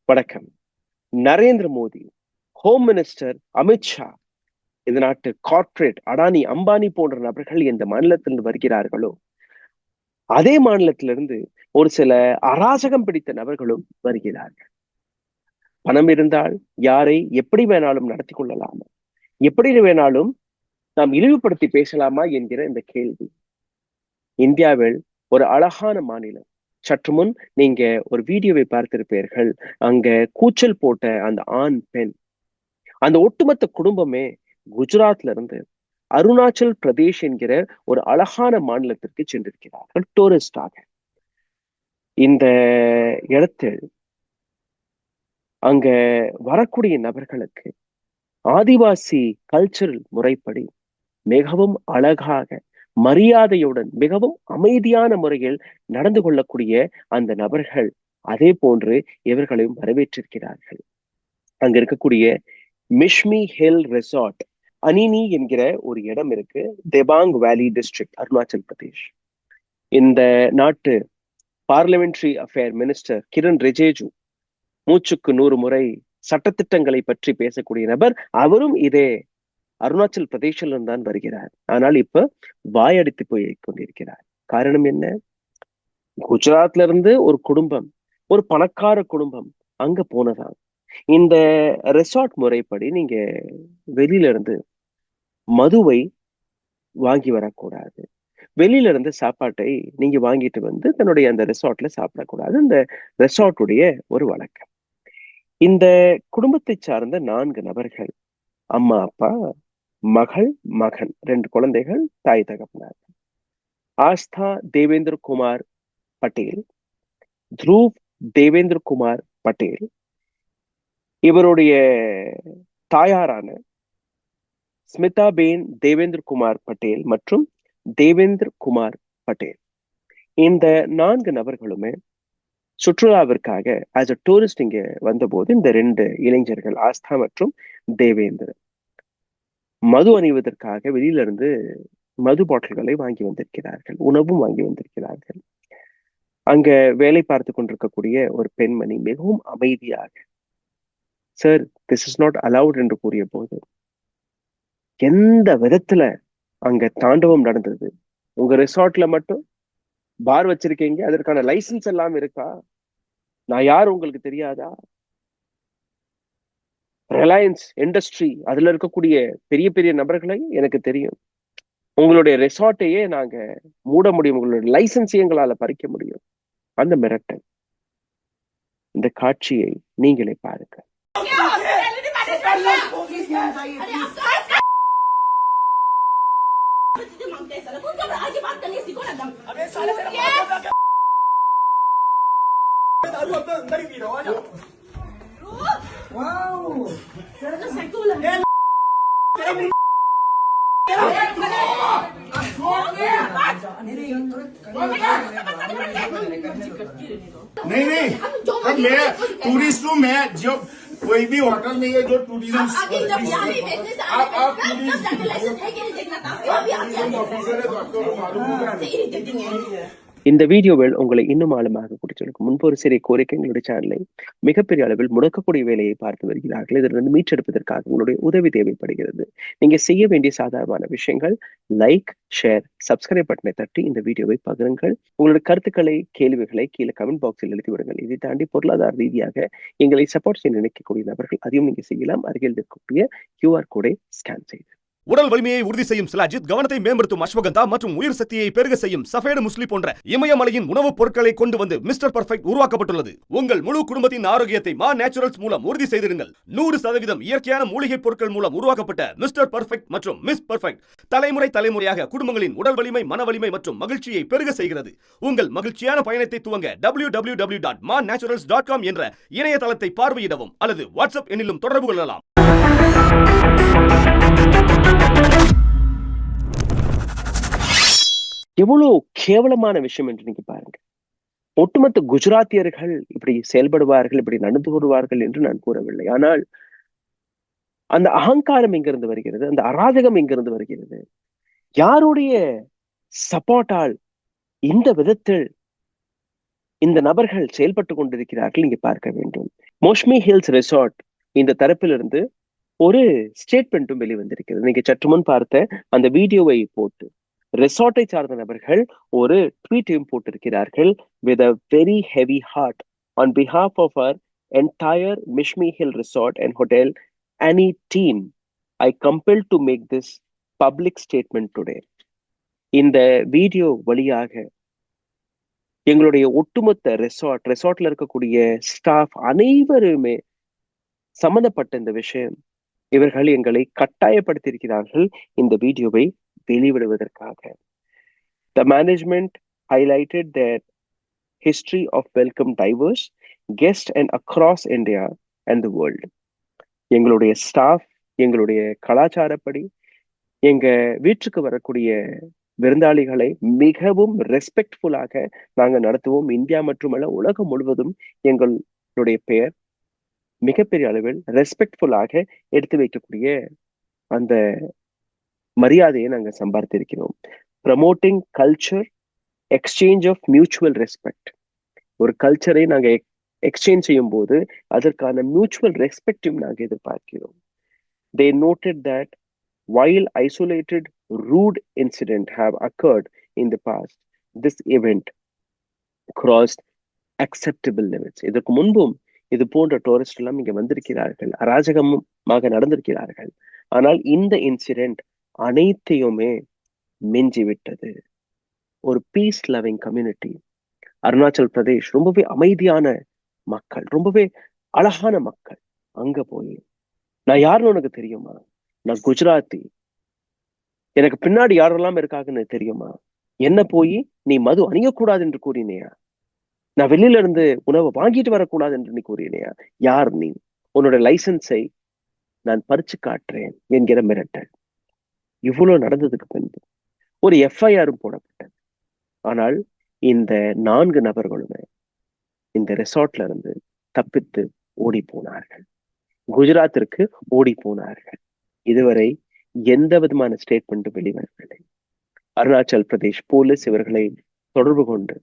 வணக்கம். Narendra Modi, home minister Amit Shah, இந்த நாட்டு கார்ப்பரேட் அடானி அம்பானி போன்ற நபர்கள் எந்த மாநிலத்திலிருந்து வருகிறார்களோ அதே மாநிலத்திலிருந்து ஒரு சில அராஜகம் பிடித்த நபர்களும் வருகிறார்கள். பணம் இருந்தால் யாரை எப்படி வேணாலும் நடத்தி கொள்ளலாமா, எப்படி வேணாலும் நாம் இழிவுபடுத்தி பேசலாமா என்கிற இந்த கேள்வி. இந்தியாவில் ஒரு அழகான மாநிலம். சற்று முன் நீங்க ஒரு வீடியோவை பார்த்திருப்பீர்கள். அங்க கூச்சல் போட்ட அந்த ஆண் பெண், அந்த ஒட்டுமொத்த குடும்பமே குஜராத்ல இருந்து அருணாச்சல் பிரதேஷ் என்கிற ஒரு அழகான மாநிலத்திற்கு சென்றிருக்கிறார்கள் டூரிஸ்டாக. இந்த இடத்தில் அங்க வரக்கூடிய நபர்களுக்கு ஆதிவாசி கல்ச்சரல் முறைப்படி மிகவும் அழகாக, மரியாதையுடன், மிகவும் அமைதியான முறையில் நடந்து கொள்ளக்கூடிய அந்த நபர்கள் அதே போன்று இவர்களையும் வரவேற்றிருக்கிறார்கள். அங்க இருக்கக்கூடிய மிஷ்மி ஹில் ரெசார்ட் அனினி என்கிற ஒரு இடம் இருக்கு, தேபாங் வேலி டிஸ்ட்ரிக்ட், அருணாச்சல் பிரதேஷ். இந்த நாட்டு parliamentary affair minister Kiren Rijiju, மூச்சுக்கு 100 முறை சட்டத்திட்டங்களை பற்றி பேசக்கூடிய நபர், அவரும் இதே அருணாச்சல் பிரதேசில தான் வருகிறார். ஆனால் இப்ப வாயடித்து போய் கொண்டிருக்கிறார். காரணம் என்ன? குஜராத்ல இருந்து ஒரு குடும்பம், ஒரு பணக்கார குடும்பம் அங்க போனதான். இந்த ரெசார்ட் முறைப்படி நீங்க வெளியில இருந்து மதுவை வாங்கி வரக்கூடாது, வெளியில இருந்து சாப்பாட்டை நீங்க வாங்கிட்டு வந்து தன்னுடைய அந்த ரெசார்ட்ல சாப்பிடக்கூடாது. இந்த ரெசார்ட்டுடைய ஒரு வழக்கம். இந்த குடும்பத்தை சார்ந்த 4 நபர்கள், அம்மா அப்பா, மகள் மகன், 2 குழந்தைகள், தாய் தகப்பனார். ஆஸ்தா தேவேந்திர குமார் பட்டேல், த்ருவ் தேவேந்திர குமார் பட்டேல், இவருடைய தாயாரான ஸ்மிதா பேன் தேவேந்திர குமார் பட்டேல் மற்றும் தேவேந்திர குமார் பட்டேல். இந்த 4 நபர்களுமே சுற்றுலாவிற்காக ஆஸ் அ டூரிஸ்ட் இங்க வந்தபோது இந்த 2 இளைஞர்கள் ஆஸ்தா மற்றும் தேவேந்திர மது அணிவதற்காக வெளியில இருந்து மது பாட்டில்களை வாங்கி வந்திருக்கிறார்கள், உணவும் வாங்கி வந்திருக்கிறார்கள். அங்க வேலை பார்த்து கொண்டிருக்கக்கூடிய ஒரு பெண்மணி மிகவும் அமைதியாக, sir this is not allowed என்று கூறிய போது, எந்த விதத்துல அங்க தாண்டவம் நடந்தது? உங்க ரிசார்ட்ல மட்டும் பார் வச்சிருக்கீங்க, அதற்கான லைசன்ஸ் எல்லாம் இருக்கா? நான் யார் உங்களுக்கு தெரியாதா? ரிலையன்ஸ் இண்டஸ்ட்ரி அதுல இருக்கக்கூடிய பெரிய பெரிய நபர்களை எனக்கு தெரியும். உங்களுடைய ரெசார்ட்டையே நாங்க மூட முடியும், உங்களுடைய லைசன்ஸ் எங்களால பறிக்க முடியும். அந்த மிரட்டல், இந்த காட்சியை நீங்களே பாருங்க. नहीं मैं टूरिस्ट हूँ, मैं जो कोई भी होटल नहीं है जो टूरिज्म இந்த வீடியோவில் உங்களை இன்னும் ஆழமாக குறிச்சிருக்கும். முன்பு ஒரு சிறிய கோரிக்கை, எங்களுடைய சேனலை மிகப்பெரிய அளவில் முடக்கக்கூடிய வேலையை பார்த்து வருகிறார்கள். இதிலிருந்து மீட்டெடுப்பதற்காக உங்களுடைய உதவி தேவைப்படுகிறது. நீங்க செய்ய வேண்டிய சாதாரணமான விஷயங்கள், லைக், ஷேர், சப்ஸ்கிரைப் பட்டனை தட்டி இந்த வீடியோவை பகிருங்கள். உங்களுடைய கருத்துக்களை, கேள்விகளை கீழே கமெண்ட் பாக்ஸில் எழுதி விடுங்கள். இதை தாண்டி பொருளாதார ரீதியாக எங்களை சப்போர்ட் செய்ய நினைக்கக்கூடிய நபர்கள் அதையும் நீங்க செய்யலாம். அருகில் இருக்கக்கூடிய QR கோடை ஸ்கேன் செய்து உடல் வலிமையை உறுதி செய்யும் சிலாஜித், கவனத்தை மேம்படுத்தும் அஸ்வகந்தா மற்றும் உயிர் சக்தியை பெருக செய்யும் சஃபேடு முஸ்லி போன்ற இமயமலையின் உணவுப் பொருட்களை கொண்டு வந்து மிஸ்டர் பர்ஃபெக்ட் உருவாக்கப்பட்டுள்ளது. உங்கள் முழு குடும்பத்தின் ஆரோக்கியத்தை மா நேச்சுரல்ஸ் மூலம் உறுதி செய்திருங்கள். 100% இயற்கையான மூலிகை பொருட்கள் மூலம் உருவாக்கப்பட்ட மிஸ்டர் பர்ஃபெக்ட் மற்றும் மிஸ் பர்ஃபெக்ட் தலைமுறையாக குடும்பங்களின் உடல் வலிமை, மன வலிமை மற்றும் மகிழ்ச்சியை பெருக செய்கிறது. உங்கள் மகிழ்ச்சியான பயணத்தை துவங்க www.mannaturals.com என்ற இணையதளத்தை பார்வையிடவும் அல்லது வாட்ஸ்அப் எண்ணிலும் தொடர்பு கொள்ளலாம். எவ்வளவு கேவலமான விஷயம் என்று நீங்க பாருங்க. ஒட்டுமொத்த குஜராத்தியர்கள் இப்படி செயல்படுவார்கள், இப்படி நடந்து கொள்வார்கள் என்று நான் கூறவில்லை. ஆனால் அந்த அகங்காரம் எங்கிருந்து வருகிறது, அந்த அராஜகம் எங்கிருந்து வருகிறது, யாருடைய சப்போர்ட்டால் இந்த விதத்தில் இந்த நபர்கள் செயல்பட்டு கொண்டிருக்கிறார்கள் இங்கே பார்க்க வேண்டும். மோஷ்மி ஹில்ஸ் ரெசார்ட் இந்த தரப்பிலிருந்து ஒரு ஸ்டேட்மெண்ட்டும் வெளிவந்திருக்கிறது. நீங்க சற்று முன் பார்த்த அந்த வீடியோவை போட்டு ரெசார்ட்டை சார்ந்த நபர்கள் ஒரு ட்வீட்டையும் போட்டிருக்கிறார்கள். with a very heavy heart on behalf of our entire Mishmi Hill Resort and Hotel Annie team, I compelled to make this public statement today. இந்த வீடியோ வழியாக எங்களுடைய ஒட்டுமொத்த ரெசார்ட்ல இருக்கக்கூடிய ஸ்டாஃப் அனைவருமே சம்பந்தப்பட்ட இந்த விஷயம், இவர்கள் எங்களை கட்டாயப்படுத்தியிருக்கிறார்கள் இந்த வீடியோவை வெளிவிடுவதற்காக. The management highlighted their history of welcome diverse guests and across India and the world. எங்களுடைய ஸ்டாஃப் எங்களுடைய கலாச்சாரப்படி எங்க வீட்டுக்கு வரக்கூடிய விருந்தாளிகளை மிகவும் ரெஸ்பெக்ட்ஃபுல்லாக நாங்கள் நடத்துவோம். இந்தியா மட்டுமல்ல, உலகம் முழுவதும் எங்களுடைய பெயர் மிகப்பெரிய அளவில் ரெஸ்பெக்ட்ஃபுல்லாக எடுத்து வைக்கக்கூடிய அந்த மரியாதையை நாங்கள் சம்பாதித்திருக்கிறோம். Promoting culture exchange of mutual respect. ஒரு கல்ச்சரை நாங்கள் எக்ஸ்சேஞ்ச் செய்யும் போது அதற்கான மியூச்சுவல் ரெஸ்பெக்டையும் நாங்கள் எதிர்பார்க்கிறோம். They noted that while isolated rude incidents have occurred in the past, this event crossed acceptable limits. இதற்கு முன்பும் இது போன்ற டூரிஸ்ட் எல்லாம் இங்க வந்திருக்கிறார்கள், அராஜகமாக நடந்திருக்கிறார்கள். ஆனால் இந்த இன்சிடென்ட் அனைத்தையுமே மிஞ்சி விட்டது. ஒரு peace loving community. Arunachal Pradesh ரொம்பவே அமைதியான மக்கள், ரொம்பவே அழகான மக்கள். அங்க போய் நான் யாருன்னு உனக்கு தெரியுமா? நான் குஜராத்தி. எனக்கு பின்னாடி யாரெல்லாம் இருக்காங்கன்னு தெரியுமா? என்ன போய் நீ மது அணியக்கூடாது என்று கூறினியா? நான் வெளியில இருந்து உணவை வாங்கிட்டு வரக்கூடாது என்று நீ கூறினியா? யார் நீ? உன்னோட லைசன்ஸை நான் பறிச்சு காட்டுறேன் என்கிற மிரட்டல். இவ்வளவு நடந்ததுக்கு பின்பு ஒரு எஃப்ஐஆரும் போடப்பட்டது. ஆனால் இந்த 4 நபர்களுமே இந்த ரெசார்ட்ல இருந்து தப்பித்து ஓடி போனார்கள், குஜராத்திற்கு ஓடி போனார்கள். இதுவரை எந்த விதமான ஸ்டேட்மெண்ட் வெளிவரவில்லை. அருணாச்சல் பிரதேஷ் போலீஸ் இவர்களை தொடர்பு கொண்டு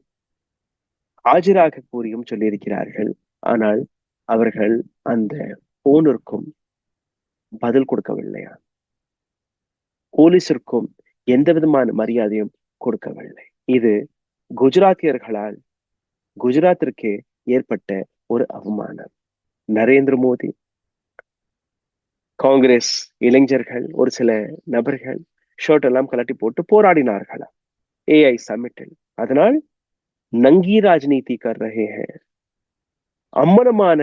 ஆஜராக கூறியும் சொல்லியிருக்கிறார்கள். ஆனால் அவர்கள் அந்த போனிற்கும் பதில் கொடுக்கவில்லையா, போலீஸிற்கும் எந்த விதமான மரியாதையும் கொடுக்கவில்லை. இது குஜராத்தியர்களால் குஜராத்திற்கு ஏற்பட்ட ஒரு அவமானம். நரேந்திர மோடி, காங்கிரஸ் இளைஞர்கள், ஒரு சில நபர்கள் ஷர்ட் எல்லாம் கலட்டி போட்டு போராடினார்களா ஏஐ சமிட்டில். அதனால் நங்கி ராஜ்நீதி கர் ரஹே ஹை, அம்மனமான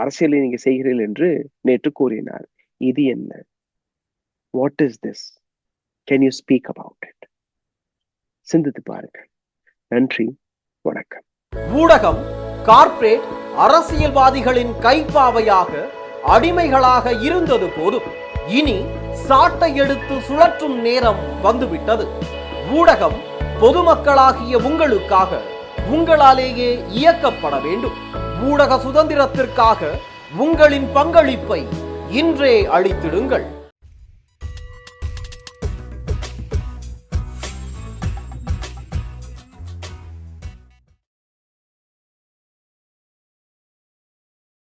அரசியலை நீங்க செய்கிறீர்கள் என்று நேற்று கூறினார். இது என்ன? What is this? Can you speak about it? சிந்தித்து பாருங்கள். நன்றி, வணக்கம். ஊடகம் கார்ப்பரேட் அரசியல்வாதிகளின் கைப்பாவையாக அடிமைகளாக இருந்தது போதும். இனி சாட்டை எடுத்து சுழற்றும் நேரம் வந்துவிட்டது. ஊடகம் பொதுமக்களாகிய உங்களுக்காக, உங்களாலேயே இயக்கப்பட வேண்டும். ஊடக சுதந்திரத்திற்காக உங்களின் பங்களிப்பை இன்றே அளித்திடுங்கள்.